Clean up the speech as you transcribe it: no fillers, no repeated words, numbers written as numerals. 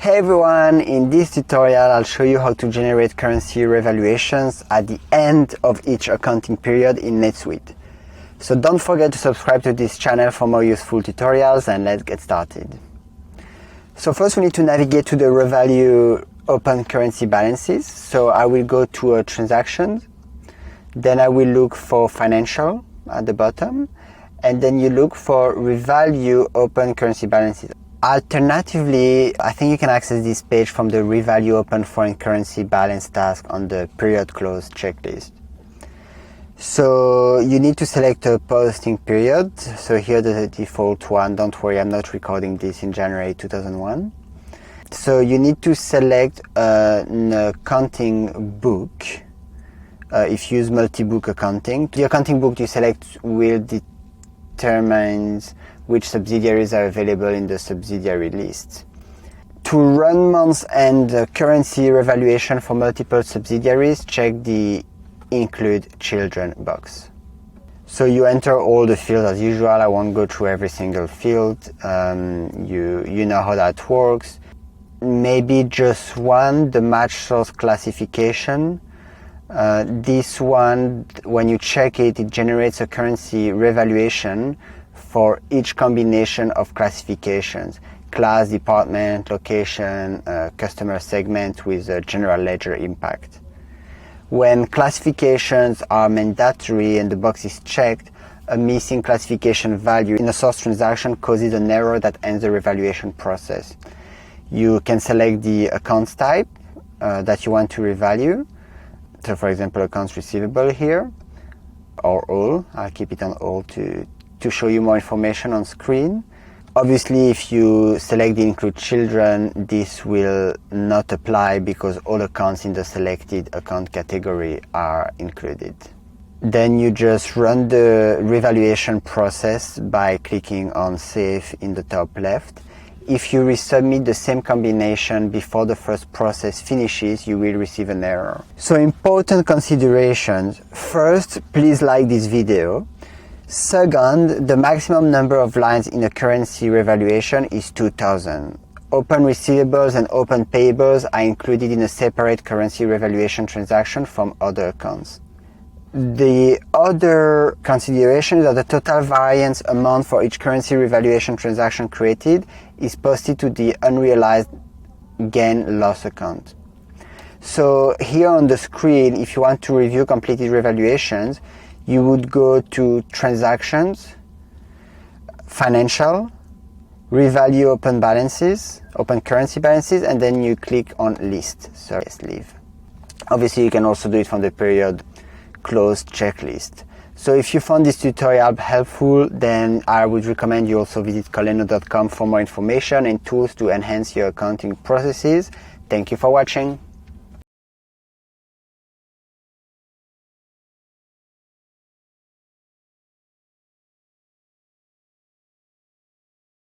Hey everyone, in this tutorial I'll show you how to generate currency revaluations at the end of each accounting period in NetSuite. So don't forget to subscribe to this channel for more useful tutorials, and let's get started. So first we need to navigate to the Revalue open currency balances. So I will go to transactions, then I will look for financial at the bottom, and then you look for Revalue open currency balances. Alternatively, I think you can access this page from the Revalue Open Foreign Currency Balance task on the Period Close checklist. So you need to select a posting period. So here the default one, don't worry, I'm not recording this in January 2001. So you need to select an accounting book. If you use multi-book accounting, the accounting book you select will determine which subsidiaries are available in the subsidiary list. To run month-end currency revaluation for multiple subsidiaries, check the Include Children box. So you enter all the fields as usual. I won't go through every single field. You know how that works. Maybe just one, the match source classification. This one, when you check it, it generates a currency revaluation for each combination of classifications: class, department, location, customer segment with a general ledger impact. When classifications are mandatory and the box is checked, a missing classification value in a source transaction causes an error that ends the revaluation process. You can select the accounts type that you want to revalue. So for example, accounts receivable here, or all. I'll keep it on all to show you more information on screen. Obviously, if you select the Include Children, this will not apply because all accounts in the selected account category are included. Then you just run the revaluation process by clicking on Save in the top left. If you resubmit the same combination before the first process finishes, you will receive an error. So important considerations. First, please like this video. Second, the maximum number of lines in a currency revaluation is 2,000. Open receivables and open payables are included in a separate currency revaluation transaction from other accounts. The other consideration is that the total variance amount for each currency revaluation transaction created is posted to the unrealized gain/loss account. So here on the screen, if you want to review completed revaluations, you would go to Transactions, Financial, Revalue Open Balances, Open Currency Balances, and then you click on List. So let's leave. Obviously, you can also do it from the Period Close checklist. So if you found this tutorial helpful, then I would recommend you also visit coleno.com for more information and tools to enhance your accounting processes. Thank you for watching.